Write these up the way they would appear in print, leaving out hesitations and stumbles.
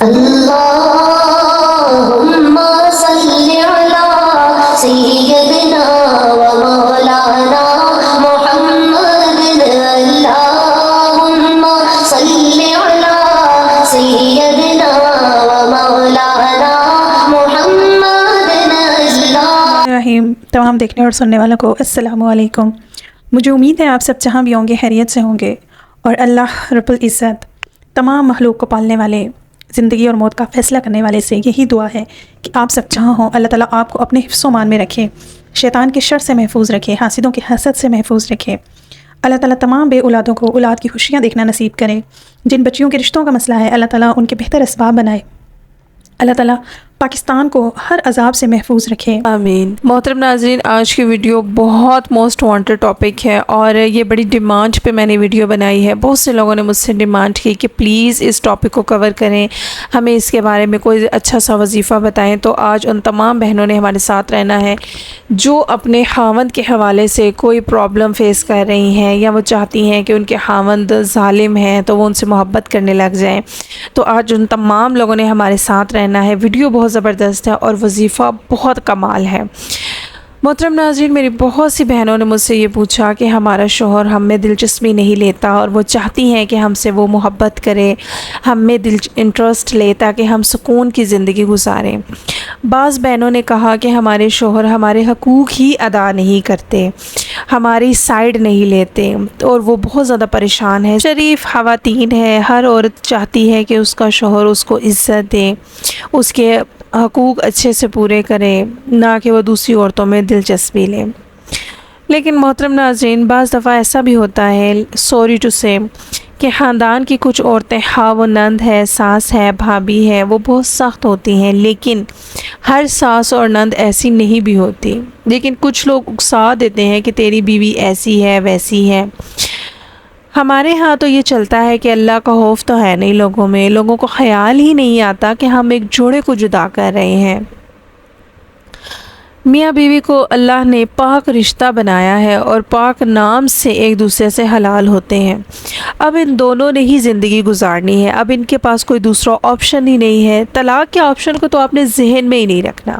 اللهم صل على سيدنا ومولانا محمد اللهم صل على سيدنا ومولانا محمد رحیم تمام دیکھنے اور سننے والوں کو السلام علیکم۔ مجھے امید ہے آپ سب جہاں بھی ہوں گے خیریت سے ہوں گے، اور اللہ رب العزت تمام مخلوق کو پالنے والے، زندگی اور موت کا فیصلہ کرنے والے سے یہی دعا ہے کہ آپ سب جہاں ہوں اللہ تعالیٰ آپ کو اپنے حفظ و مان میں رکھے، شیطان کے شر سے محفوظ رکھے، حاسدوں کے حسد سے محفوظ رکھے۔ اللہ تعالیٰ تمام بے اولادوں کو اولاد کی خوشیاں دیکھنا نصیب کرے۔ جن بچیوں کے رشتوں کا مسئلہ ہے اللہ تعالیٰ ان کے بہتر اسباب بنائے۔ اللہ تعالیٰ پاکستان کو ہر عذاب سے محفوظ رکھے، آمین۔ محترم ناظرین، آج کی ویڈیو بہت موسٹ وانٹڈ ٹاپک ہے، اور یہ بڑی ڈیمانڈ پہ میں نے ویڈیو بنائی ہے۔ بہت سے لوگوں نے مجھ سے ڈیمانڈ کی کہ پلیز اس ٹاپک کو کور کریں، ہمیں اس کے بارے میں کوئی اچھا سا وظیفہ بتائیں۔ تو آج ان تمام بہنوں نے ہمارے ساتھ رہنا ہے جو اپنے خاوند کے حوالے سے کوئی پرابلم فیس کر رہی ہیں، یا وہ چاہتی ہیں کہ ان کے خاوند ظالم ہیں تو وہ ان سے محبت کرنے لگ جائیں۔ تو آج ان تمام لوگوں نے ہمارے ساتھ رہنا ہے۔ ویڈیو بہت زبردست ہے اور وظیفہ بہت کمال ہے۔ محترم ناظرین، میری بہت سی بہنوں نے مجھ سے یہ پوچھا کہ ہمارا شوہر ہم میں دلچسپی نہیں لیتا، اور وہ چاہتی ہیں کہ ہم سے وہ محبت کرے، ہم میں انٹرسٹ لے تاکہ ہم سکون کی زندگی گزاریں۔ بعض بہنوں نے کہا کہ ہمارے شوہر ہمارے حقوق ہی ادا نہیں کرتے، ہماری سائیڈ نہیں لیتے، اور وہ بہت زیادہ پریشان ہے۔ شریف خواتین ہے، ہر عورت چاہتی ہے کہ اس کا شوہر اس کو عزت دے، اس کے حقوق اچھے سے پورے کرے، نہ کہ وہ دوسری عورتوں میں دلچسپی لے۔ لیکن محترم ناظرین، بعض دفعہ ایسا بھی ہوتا ہے، سوری ٹو سے، کہ خاندان کی کچھ عورتیں، ہاں وہ نند ہے، ساس ہے، بھابھی ہے، وہ بہت سخت ہوتی ہیں، لیکن ہر ساس اور نند ایسی نہیں بھی ہوتی۔ لیکن کچھ لوگ اکسا دیتے ہیں کہ تیری بیوی ایسی ہے، ویسی ہے۔ ہمارے ہاں تو یہ چلتا ہے کہ اللہ کا خوف تو ہے نہیں لوگوں میں، لوگوں کو خیال ہی نہیں آتا کہ ہم ایک جوڑے کو جدا کر رہے ہیں۔ میاں بیوی کو اللہ نے پاک رشتہ بنایا ہے، اور پاک نام سے ایک دوسرے سے حلال ہوتے ہیں۔ اب ان دونوں نے ہی زندگی گزارنی ہے، اب ان کے پاس کوئی دوسرا آپشن ہی نہیں ہے۔ طلاق کے آپشن کو تو آپ نے ذہن میں ہی نہیں رکھنا۔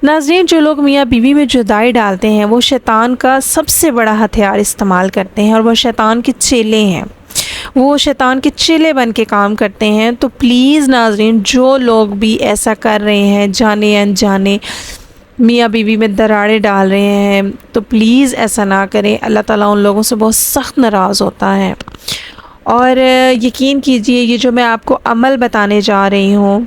ناظرین، جو لوگ میاں بیوی میں جدائی ڈالتے ہیں وہ شیطان کا سب سے بڑا ہتھیار استعمال کرتے ہیں، اور وہ شیطان کے چیلے ہیں، وہ شیطان کے چیلے بن کے کام کرتے ہیں۔ تو پلیز ناظرین، جو لوگ بھی ایسا کر رہے ہیں، جانے انجانے میاں بیوی میں دراڑیں ڈال رہے ہیں، تو پلیز ایسا نہ کریں۔ اللہ تعالیٰ ان لوگوں سے بہت سخت ناراض ہوتا ہے۔ اور یقین کیجئے، یہ جو میں آپ کو عمل بتانے جا رہی ہوں،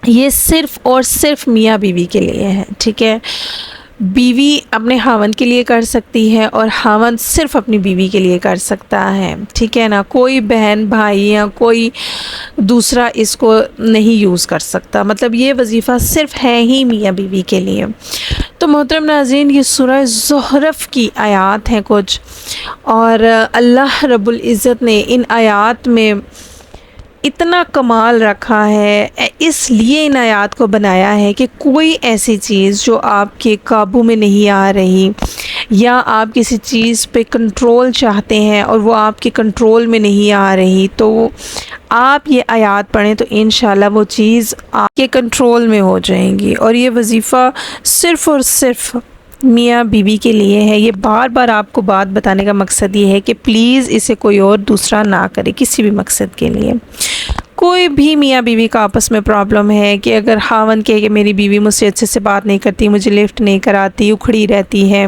یہ صرف اور صرف میاں بیوی کے لیے ہے، ٹھیک ہے؟ بیوی اپنے خاوند کے لیے کر سکتی ہے، اور خاوند صرف اپنی بیوی کے لیے کر سکتا ہے، ٹھیک ہے نا؟ کوئی بہن بھائی یا کوئی دوسرا اس کو نہیں یوز کر سکتا۔ مطلب یہ وظیفہ صرف ہے ہی میاں بیوی کے لیے۔ تو محترم ناظرین، یہ سورہ زخرف کی آیات ہیں کچھ، اور اللہ رب العزت نے ان آیات میں اتنا کمال رکھا ہے، اس لیے ان آیات کو بنایا ہے کہ کوئی ایسی چیز جو آپ کے قابو میں نہیں آ رہی، یا آپ کسی چیز پہ کنٹرول چاہتے ہیں اور وہ آپ کے کنٹرول میں نہیں آ رہی، تو آپ یہ آیات پڑھیں تو انشاءاللہ وہ چیز آپ کے کنٹرول میں ہو جائیں گی۔ اور یہ وظیفہ صرف اور صرف میاں بیوی کے لیے ہے۔ یہ بار بار آپ کو بات بتانے کا مقصد یہ ہے کہ پلیز اسے کوئی اور دوسرا نہ کرے، کسی بھی مقصد کے لیے۔ کوئی بھی میاں بیوی کا آپس میں پرابلم ہے کہ اگر خاوند کہے کہ میری بیوی مجھ سے اچھے سے بات نہیں کرتی، مجھے لفٹ نہیں کراتی، اکھڑی رہتی ہے،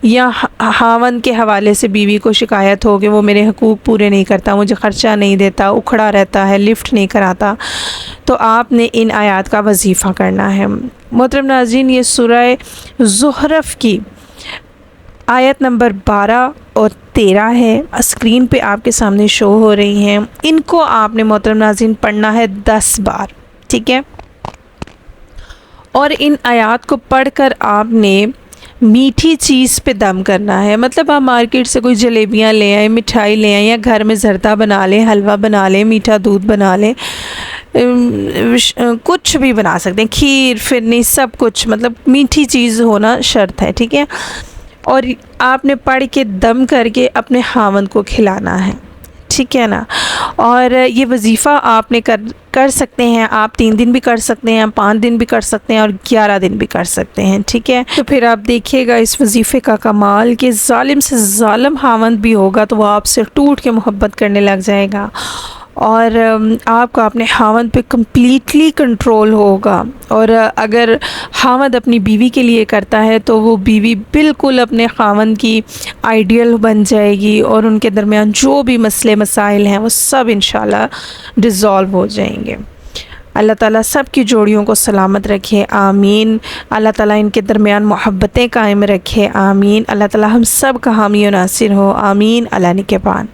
یا خاوند کے حوالے سے بیوی کو شکایت ہو کہ وہ میرے حقوق پورے نہیں کرتا، مجھے خرچہ نہیں دیتا، اکھڑا رہتا ہے، لفٹ نہیں کراتا، تو آپ نے ان آیات کا وظیفہ کرنا ہے۔ محترم ناظرین، یہ سورہ زخرف کی آیت نمبر 12 اور 13 ہے، اسکرین پہ آپ کے سامنے شو ہو رہی ہیں۔ ان کو آپ نے محترم ناظرین پڑھنا ہے 10 بار، ٹھیک ہے؟ اور ان آیات کو پڑھ کر آپ نے میٹھی چیز پہ دم کرنا ہے۔ مطلب آپ مارکیٹ سے کوئی جلیبیاں لے آئیں، مٹھائی لے آئیں، یا گھر میں زردہ بنا لیں، حلوہ بنا لیں، میٹھا دودھ بنا لیں، کچھ بھی بنا سکتے ہیں، کھیر، فرنی، سب کچھ، مطلب میٹھی چیز ہونا شرط ہے، ٹھیک ہے؟ اور آپ نے پڑھ کے دم کر کے اپنے خاوند کو کھلانا ہے، ٹھیک ہے نا. اور یہ وظیفہ آپ نے کر سکتے ہیں. آپ 3 دن بھی کر سکتے ہیں, 5 دن بھی کر سکتے ہیں, اور 11 دن بھی کر سکتے ہیں. ٹھیک ہے, تو پھر آپ دیکھیے گا اس وظیفے کا کمال کہ ظالم سے ظالم خاوند بھی ہوگا تو وہ آپ سے ٹوٹ کے محبت کرنے لگ جائے گا, اور آپ کا اپنے خاوند پہ کمپلیٹلی کنٹرول ہوگا. اور اگر خاوند اپنی بیوی کے لیے کرتا ہے تو وہ بیوی بالکل اپنے خاوند کی آئیڈیل بن جائے گی, اور ان کے درمیان جو بھی مسئلے مسائل ہیں وہ سب انشاءاللہ ڈیزالو ہو جائیں گے. اللہ تعالیٰ سب کی جوڑیوں کو سلامت رکھے, آمین. اللہ تعالیٰ ان کے درمیان محبتیں قائم رکھے, آمین. اللہ تعالیٰ ہم سب کا حامی و ناصر ہو, آمین. اللہ نگہبان.